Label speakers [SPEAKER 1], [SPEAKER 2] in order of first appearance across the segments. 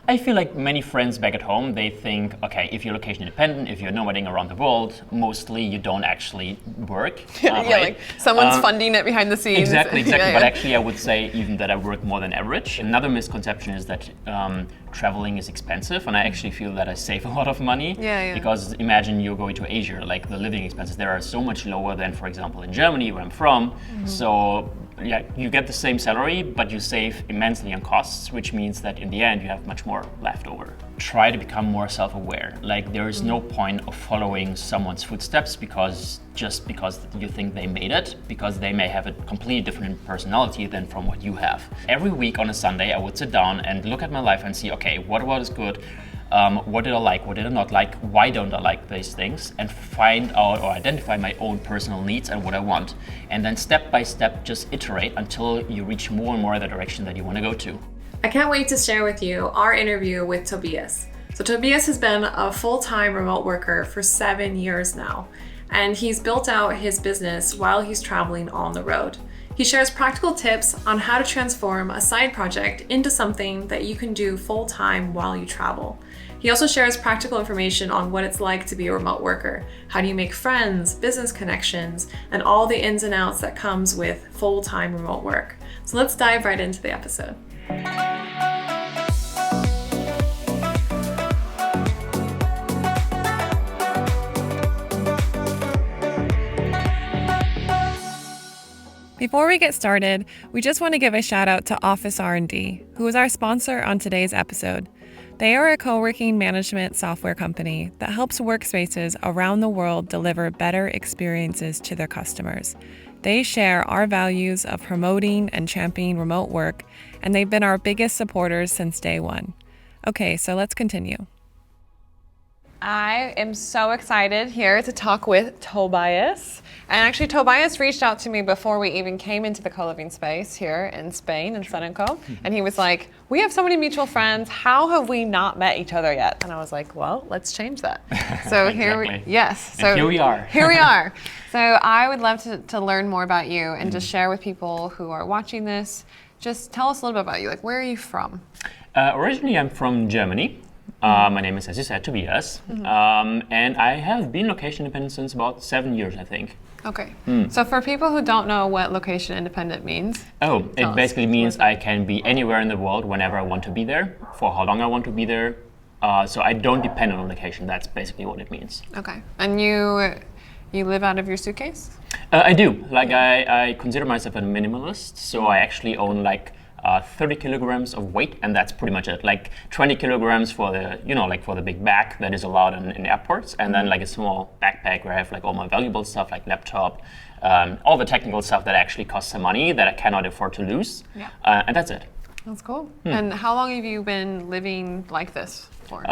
[SPEAKER 1] I feel like many friends back at home, they think, okay, if you're location independent, if you're nomading around the world, mostly you don't actually work. Right?
[SPEAKER 2] Like someone's funding it behind the scenes.
[SPEAKER 1] Exactly. But actually I would say even that I work more than average. Another misconception is that traveling is expensive, and I actually feel that I save a lot of money. Because imagine you're going to Asia, like the living expenses there are so much lower than, for example, in Germany, where I'm from. So yeah, you get the same salary, but you save immensely on costs, which means that in the end you have much more left over. Try to become more self-aware. Like there is no point of following someone's footsteps because you think they made it, because they may have a completely different personality than from what you have. Every week on a Sunday, I would sit down and look at my life and see, okay, what is good? What did I like? What did I not like? Why don't I like these things? And find out or identify my own personal needs and what I want. And then step by step, just iterate until you reach more and more the direction that you want to go to.
[SPEAKER 2] I can't wait to share with you our interview with Tobias. So Tobias has been a full-time remote worker for 7 years now, and he's built out his business while he's traveling on the road. He shares practical tips on how to transform a side project into something that you can do full-time while you travel. He also shares practical information on what it's like to be a remote worker. How do you make friends, business connections, and all the ins and outs that comes with full-time remote work. So let's dive right into the episode. Before we get started, we just want to give a shout out to Office R&D, who is our sponsor on today's episode. They are a co-working management software company that helps workspaces around the world deliver better experiences to their customers. They share our values of promoting and championing remote work, and they've been our biggest supporters since day one. Okay, so let's continue. I am so excited here to talk with Tobias. And actually, Tobias reached out to me before we even came into the co-living space here in Spain, in Sun & Co. And he was like, we have so many mutual friends. How have we not met each other yet? And I was like, well, let's change that. So here we are. Here we are. So I would love to learn more about you and just share with people who are watching this. Just tell us a little bit about you. Like, where are you from?
[SPEAKER 1] Originally, I'm from Germany. My name is, as you said, Tobias. And I have been location independent since about 7 years, I think.
[SPEAKER 2] Okay. So for people who don't know what location independent means.
[SPEAKER 1] It basically means I can be anywhere in the world whenever I want to be there, for how long I want to be there. So I don't depend on a location. That's basically what it means.
[SPEAKER 2] Okay. And you live out of your suitcase?
[SPEAKER 1] I do. Like I consider myself a minimalist. So I actually own like 30 kilograms of weight, and that's pretty much it. Like 20 kilograms for the, like for the big bag that is allowed in airports, and then like a small backpack where I have like all my valuable stuff, like laptop, all the technical stuff that actually costs some money that I cannot afford to lose. And that's it.
[SPEAKER 2] That's cool. And how long have you been living like this for?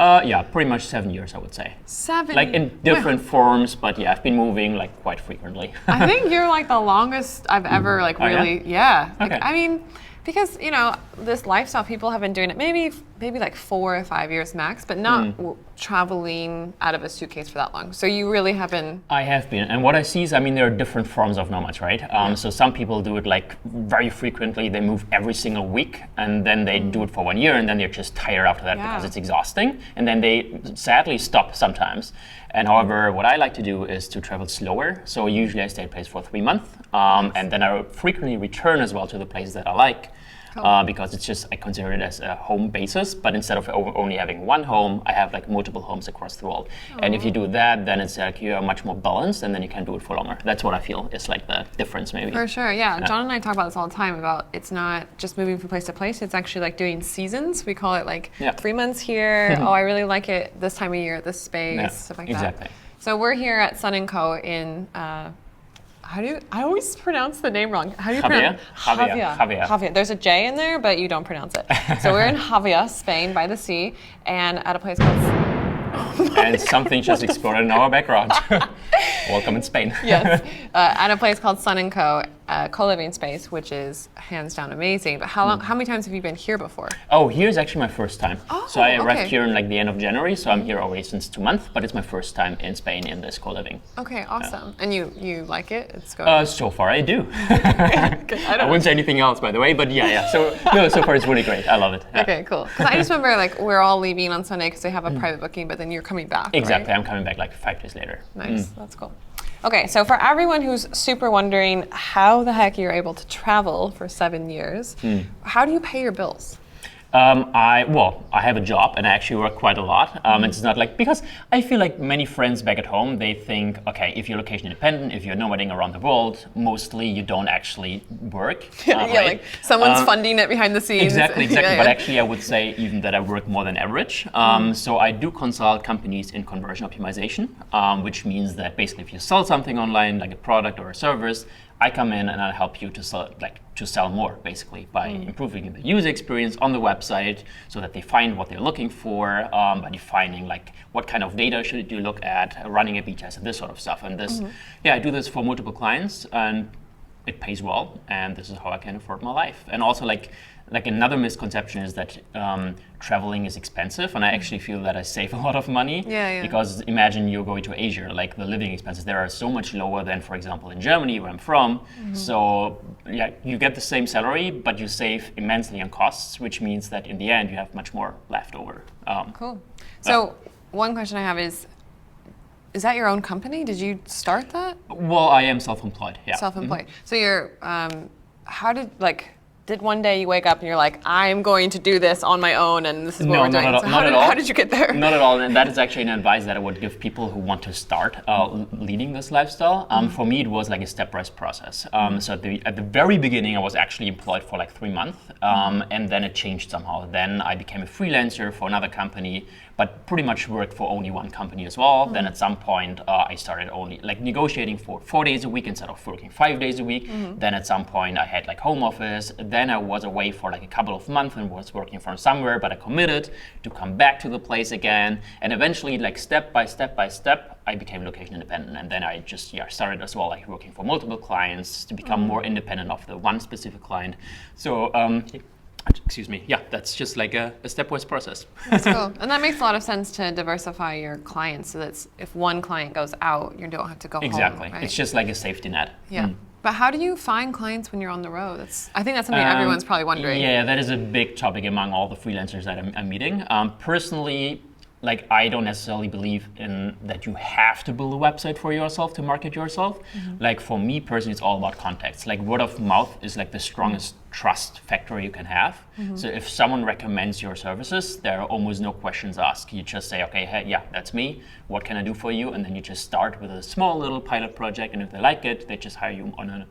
[SPEAKER 1] Pretty much 7 years, I would say.
[SPEAKER 2] 7?
[SPEAKER 1] Like in different forms, but yeah, I've been moving like quite frequently.
[SPEAKER 2] I think you're like the longest I've ever like really,
[SPEAKER 1] Okay.
[SPEAKER 2] Like, I mean, because, this lifestyle, people have been doing it maybe like 4 or 5 years max, but not traveling out of a suitcase for that long. So you really have been.
[SPEAKER 1] I have been. And what I see is, there are different forms of nomads, right? So some people do it like very frequently. They move every single week, and then they do it for 1 year, and then they're just tired after that because it's exhausting. And then they sadly stop sometimes. And however, what I like to do is to travel slower. So usually I stay at a place for 3 months, and then I frequently return as well to the places that I like. Because it's just, I consider it as a home basis, but instead of only having one home, I have like multiple homes across the world. And if you do that, then it's like you are much more balanced, and then you can do it for longer. That's what I feel is like the difference, maybe.
[SPEAKER 2] For sure, yeah. John and I talk about this all the time about it's not just moving from place to place, it's actually like doing seasons. We call it like 3 months here. I really like it this time of year, this space, stuff like that.
[SPEAKER 1] Exactly.
[SPEAKER 2] So we're here at Sun & Co. in I always pronounce the name wrong. How do you pronounce it? Javier. There's a J in there, but you don't pronounce it. So we're in Javier, Spain, by the sea, and at a place called...
[SPEAKER 1] And something just exploded in our background. Welcome in Spain.
[SPEAKER 2] Yes, at a place called Sun & Co.
[SPEAKER 3] a co-living space, which is hands down amazing. But how many times have you been here before?
[SPEAKER 1] Oh, here's actually my first time.
[SPEAKER 3] Oh,
[SPEAKER 1] so I arrived here in like the end of January, so I'm here already since 2 months, but it's my first time in Spain in this co-living.
[SPEAKER 3] Okay, awesome. And you like it? It's going.
[SPEAKER 1] So far I do. I wouldn't say anything else, by the way, but yeah. So far it's really great. I love it. Yeah.
[SPEAKER 3] Okay, cool. Because I just remember like we're all leaving on Sunday because they have a private booking, but then you're coming back.
[SPEAKER 1] Exactly,
[SPEAKER 3] right?
[SPEAKER 1] I'm coming back like 5 days later.
[SPEAKER 3] Nice, that's cool. Okay, so for everyone who's super wondering how the heck you're able to travel for 7 years, how do you pay your bills?
[SPEAKER 1] I have a job and I actually work quite a lot. It's not like, because I feel like many friends back at home, they think, okay, if you're location independent, if you're nomading around the world, mostly you don't actually work. Right?
[SPEAKER 3] Like someone's funding it behind the scenes.
[SPEAKER 1] Exactly. But actually I would say even that I work more than average. So I do consult companies in conversion optimization, which means that basically if you sell something online, like a product or a service, I come in and I'll help you to sell more, basically, by improving the user experience on the website so that they find what they're looking for, by defining like what kind of data should you look at, running a B test, and this sort of stuff. And this, I do this for multiple clients, and it pays well, and this is how I can afford my life. And also like another misconception is that traveling is expensive, and I actually feel that I save a lot of money. Because imagine you're going to Asia, like the living expenses there are so much lower than, for example, in Germany, where I'm from. So yeah, you get the same salary, but you save immensely on costs, which means that in the end you have much more left over.
[SPEAKER 3] Cool. So one question I have is that your own company? Did you start that?
[SPEAKER 1] Well, I am self-employed. Yeah.
[SPEAKER 3] Self-employed. So you're did one day you wake up and you're like, I'm going to do this on my own and this is what we're doing?
[SPEAKER 1] Not at all.
[SPEAKER 3] How did you get there?
[SPEAKER 1] Not at all, and that is actually an advice that I would give people who want to start leading this lifestyle. For me, it was like a stepwise process. So at the very beginning, I was actually employed for like 3 months, and then it changed somehow. Then I became a freelancer for another company, but pretty much worked for only one company as well. Then at some point, I started only like negotiating for 4 days a week instead of working 5 days a week. Then at some point, I had like home office. Then I was away for like a couple of months and was working from somewhere, but I committed to come back to the place again. And eventually, like step by step, I became location independent. And then I just started as well, like working for multiple clients to become more independent of the one specific client. So, excuse me. Yeah, that's just like a stepwise process.
[SPEAKER 3] That's cool. And that makes a lot of sense to diversify your clients so that if one client goes out, you don't have to go home.
[SPEAKER 1] Exactly.
[SPEAKER 3] Right?
[SPEAKER 1] It's just like a safety net.
[SPEAKER 3] Yeah. But how do you find clients when you're on the road? I think that's something everyone's probably wondering.
[SPEAKER 1] Yeah, that is a big topic among all the freelancers that I'm meeting. Personally, like I don't necessarily believe in that you have to build a website for yourself to market yourself. Like for me personally, it's all about contacts. Like word of mouth is like the strongest trust factor you can have. So if someone recommends your services, there are almost no questions asked. You just say, okay, hey, yeah, that's me. What can I do for you? And then you just start with a small little pilot project. And if they like it, they just hire you on a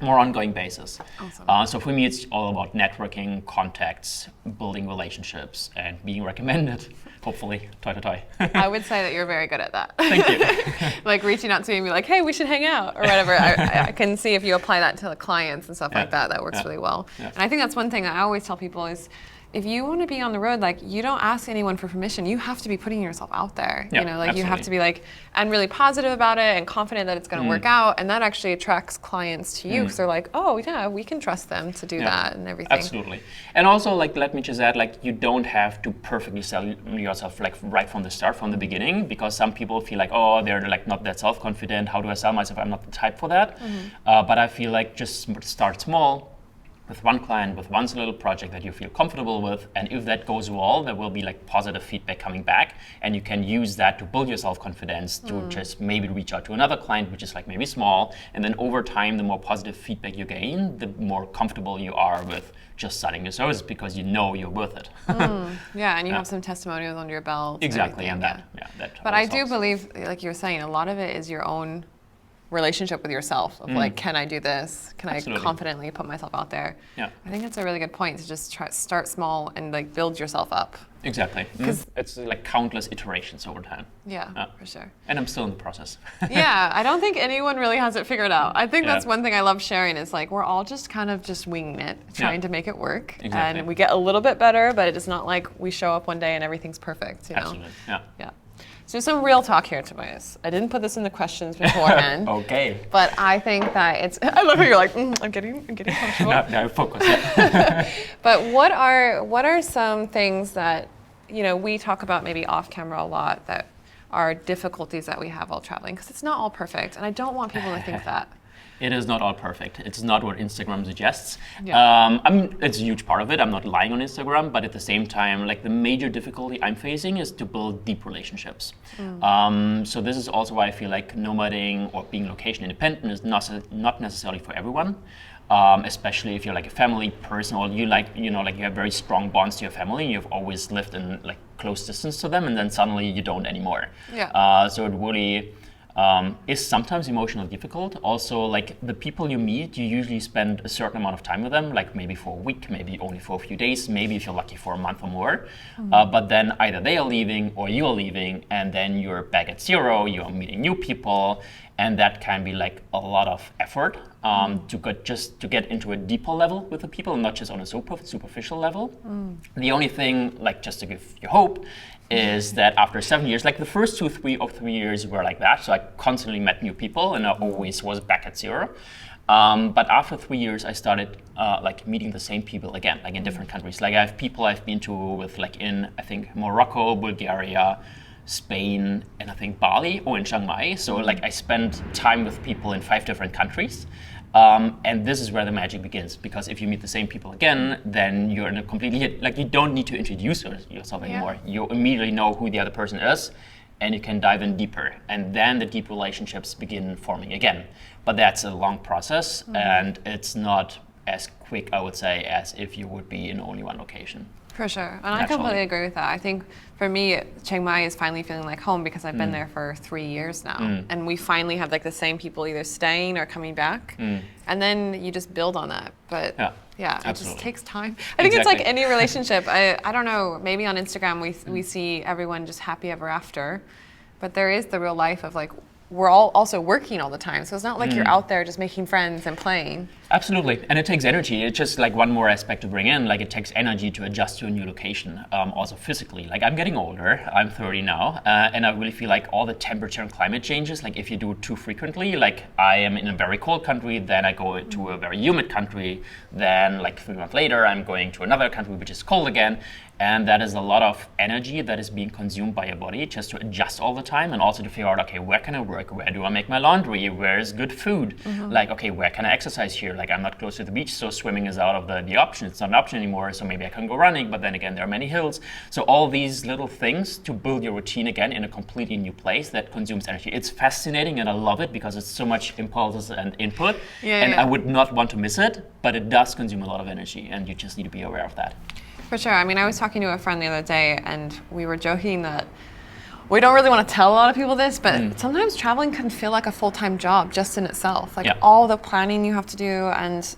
[SPEAKER 1] more ongoing basis. Awesome. So for me, it's all about networking, contacts, building relationships, and being recommended. Hopefully, toi.
[SPEAKER 3] I would say that you're very good at that.
[SPEAKER 1] Thank you.
[SPEAKER 3] Like reaching out to me and be like, hey, we should hang out or whatever. I can see if you apply that to the clients and stuff like that works really well. And I think that's one thing I always tell people is, if you want to be on the road, like you don't ask anyone for permission. You have to be putting yourself out there.
[SPEAKER 1] Yeah,
[SPEAKER 3] you know, like
[SPEAKER 1] absolutely.
[SPEAKER 3] you have to be like, and really positive about it and confident that it's going to work out. And that actually attracts clients to you because they're like, oh yeah, we can trust them to do that and everything.
[SPEAKER 1] Absolutely. And also, like, let me just add, like, you don't have to perfectly sell yourself like right from the start, from the beginning, because some people feel like, oh, they're like not that self-confident. How do I sell myself? I'm not the type for that. But I feel like just start small. With one client, with one little project that you feel comfortable with, and if that goes well, there will be like positive feedback coming back, and you can use that to build your self-confidence to just maybe reach out to another client, which is like maybe small, and then over time, the more positive feedback you gain, the more comfortable you are with just selling your service because you know you're worth it.
[SPEAKER 3] Yeah, and you have some testimonials under your belt.
[SPEAKER 1] Exactly, and that
[SPEAKER 3] But I do believe, like you were saying, a lot of it is your own relationship with yourself of like, can I do this? Can I confidently put myself out there?
[SPEAKER 1] Yeah.
[SPEAKER 3] I think that's a really good point to just start small and like build yourself up.
[SPEAKER 1] Exactly. Because it's like countless iterations over time.
[SPEAKER 3] Yeah, for sure.
[SPEAKER 1] And I'm still in the process.
[SPEAKER 3] Yeah, I don't think anyone really has it figured out. I think that's one thing I love sharing is like we're all just kind of just winging it, trying to make it work. Exactly. And we get a little bit better, but it's not like we show up one day and everything's perfect. You know?
[SPEAKER 1] Absolutely. Yeah.
[SPEAKER 3] So some real talk here, Tobias. I didn't put this in the questions beforehand.
[SPEAKER 1] Okay.
[SPEAKER 3] But I think that it's, I love how you're like, I'm getting comfortable.
[SPEAKER 1] No, focus. Yeah.
[SPEAKER 3] But what are some things that, you know, we talk about maybe off camera a lot that are difficulties that we have while traveling? Because it's not all perfect, and I don't want people to think that.
[SPEAKER 1] It is not all perfect. It's not what Instagram suggests.
[SPEAKER 3] Yeah.
[SPEAKER 1] It's a huge part of it. I'm not lying on Instagram, but at the same time, like the major difficulty I'm facing is to build deep relationships. So this is also why I feel like nomading or being location independent is not necessarily for everyone. Especially if you're like a family person, or you like, you know, like you have very strong bonds to your family, and you've always lived in like close distance to them, and then suddenly you don't anymore.
[SPEAKER 3] Yeah.
[SPEAKER 1] So it really is sometimes emotionally difficult. Also, like the people you meet, you usually spend a certain amount of time with them, like maybe for a week, maybe only for a few days, maybe if you're lucky for a month or more. But then either they are leaving or you are leaving, and then you're back at zero, you're meeting new people, and that can be like a lot of effort to get into a deeper level with the people, and not just on a superficial level. The only thing, like just to give you hope, is that after 7 years, like the first 3 years were like that, so I constantly met new people and I always was back at zero. But after 3 years, I started like meeting the same people again, like in different countries. Like I have people I've been to with like in, I think, Morocco, Bulgaria, Spain, and I think Bali, or in Chiang Mai. So like I spend time with people in 5 different countries. And this is where the magic begins, because if you meet the same people again, then you're in a completely, like you don't need to introduce yourself anymore. You immediately know who the other person is, and you can dive in deeper. And then the deep relationships begin forming again. But that's a long process, and it's not as quick, I would say, as if you would be in only one location.
[SPEAKER 3] For sure, and I completely agree with that. I think for me, Chiang Mai is finally feeling like home because I've been there for 3 years now, and we finally have like the same people either staying or coming back, and then you just build on that. But yeah, it just takes time. I think it's like any relationship. I don't know, maybe on Instagram we see everyone just happy ever after, but there is the real life of like, we're all also working all the time. So it's not like you're out there just making friends and playing. Absolutely, and it takes energy. It's just like one more aspect to bring in. Like it takes energy to adjust to a new location, also physically. Like I'm getting older, I'm 30 now, and I really feel like all the temperature and climate changes, like if you do it too frequently, like I am in a very cold country, then I go to a very humid country, then like 3 months later, I'm going to another country which is cold again. And that is a lot of energy that is being consumed by your body just to adjust all the time, and also to figure out, okay, where can I work? Where do I make my laundry? Where is good food? Like, okay, where can I exercise here? Like, I'm not close to the beach, so swimming is out of the option. It's not an option anymore, so maybe I can go running, but then again, there are many hills. So all these little things to build your routine again in a completely new place that consumes energy. It's fascinating, and I love it because it's so much impulses and input, I would not want to miss it, but it does consume a lot of energy, and you just need to be aware of that. For sure. I mean, I was talking to a friend the other day, and we were joking that we don't really want to tell a lot of people this, but sometimes traveling can feel like a full-time job just in itself. Like all the planning you have to do, and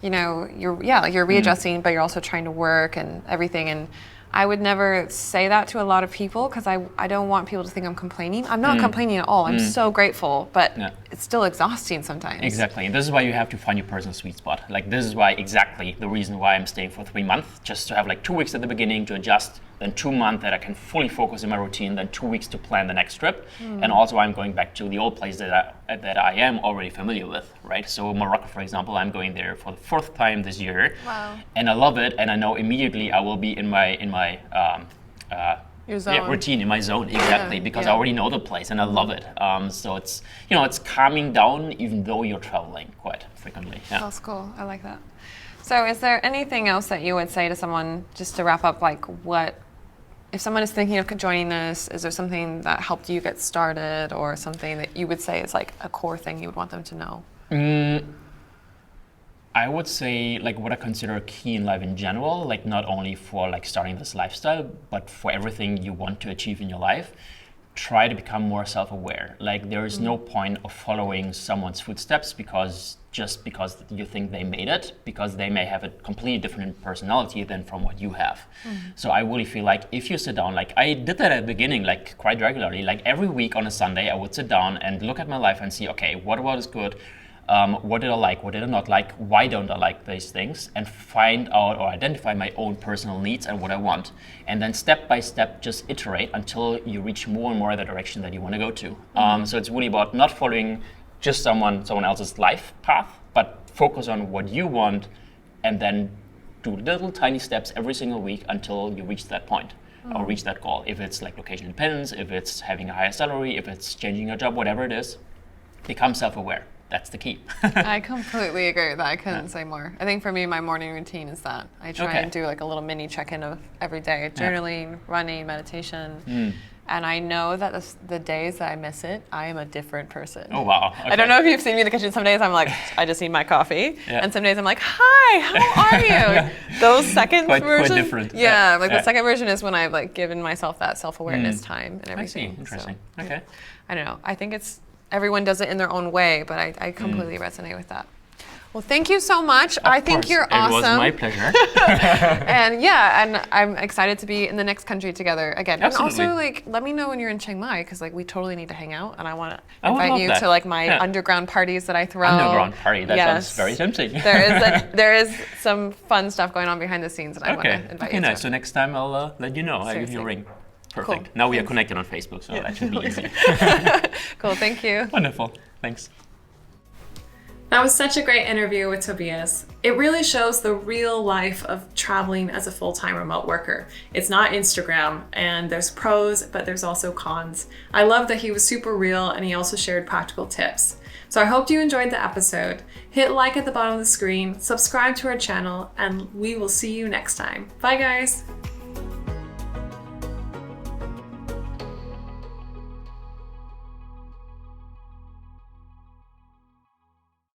[SPEAKER 3] you know, you're readjusting, but you're also trying to work and everything. And I would never say that to a lot of people because I don't want people to think I'm complaining. I'm not complaining at all. I'm so grateful, but it's still exhausting sometimes. Exactly. And this is why you have to find your personal sweet spot. Like this is why exactly the reason why I'm staying for 3 months, just to have like 2 weeks at the beginning to adjust, then 2 months that I can fully focus in my routine, then 2 weeks to plan the next trip. And also I'm going back to the old place that I am already familiar with, right? So Morocco, for example, I'm going there for the 4th time this year. Wow. And I love it, and I know immediately I will be in my routine, in my zone, exactly, because I already know the place and I love it. So it's, you know, it's calming down even though you're traveling quite frequently. Yeah. That's cool. I like that. So is there anything else that you would say to someone, just to wrap up, like what, if someone is thinking of joining this, is there something that helped you get started, or something that you would say is like a core thing you would want them to know? I would say like what I consider key in life in general, like not only for like starting this lifestyle, but for everything you want to achieve in your life, try to become more self-aware. Like there is no point of following someone's footsteps because you think they made it, because they may have a completely different personality than from what you have. So I really feel like if you sit down, like I did that at the beginning, like quite regularly, like every week on a Sunday, I would sit down and look at my life and see, okay, what is good?
[SPEAKER 1] What did I like? What did I not like? Why don't I like these things? And find out or identify my own personal needs and what I want. And then step by step, just iterate until you reach more and more the direction that you want to go to. So it's really about not following just someone else's life path, but focus on what you want and then do little tiny steps every single week until you reach that point or reach that goal. If it's like location independence, if it's having a higher salary, if it's changing your job, whatever it is, become self-aware. That's the key.
[SPEAKER 3] I completely agree with that. I couldn't say more. I think for me, my morning routine is that. I try and do like a little mini check-in of every day, journaling, running, meditation. And I know that the days that I miss it, I am a different person.
[SPEAKER 1] Oh, wow. Okay.
[SPEAKER 3] I don't know if you've seen me in the kitchen. Some days I'm like, I just need my coffee. And some days I'm like, hi, how are you? Those second versions.
[SPEAKER 1] Quite different.
[SPEAKER 3] Yeah, like the second version is when I've like given myself that self-awareness time and everything.
[SPEAKER 1] I see. Interesting. So, okay.
[SPEAKER 3] I don't know. I think everyone does it in their own way, but I completely resonate with that. Well, thank you so much. I think you're awesome.
[SPEAKER 1] It was my pleasure.
[SPEAKER 3] and I'm excited to be in the next country together again.
[SPEAKER 1] Absolutely.
[SPEAKER 3] And also, like, let me know when you're in Chiang Mai, because like we totally need to hang out, and I want to invite you to like my underground parties that I throw.
[SPEAKER 1] Underground party. That sounds very tempting.
[SPEAKER 3] There is some fun stuff going on behind the scenes, and I want to invite you.
[SPEAKER 1] Okay, nice. So next time I'll let you know. I'll give you a ring. Perfect.
[SPEAKER 3] Cool.
[SPEAKER 1] Now we are connected on Facebook, so that should be easy.
[SPEAKER 3] Cool. Thank you.
[SPEAKER 1] Wonderful. Thanks.
[SPEAKER 2] That was such a great interview with Tobias. It really shows the real life of traveling as a full-time remote worker. It's not Instagram, and there's pros, but there's also cons. I love that he was super real, and he also shared practical tips. So I hope you enjoyed the episode. Hit like at the bottom of the screen, subscribe to our channel, and we will see you next time. Bye guys.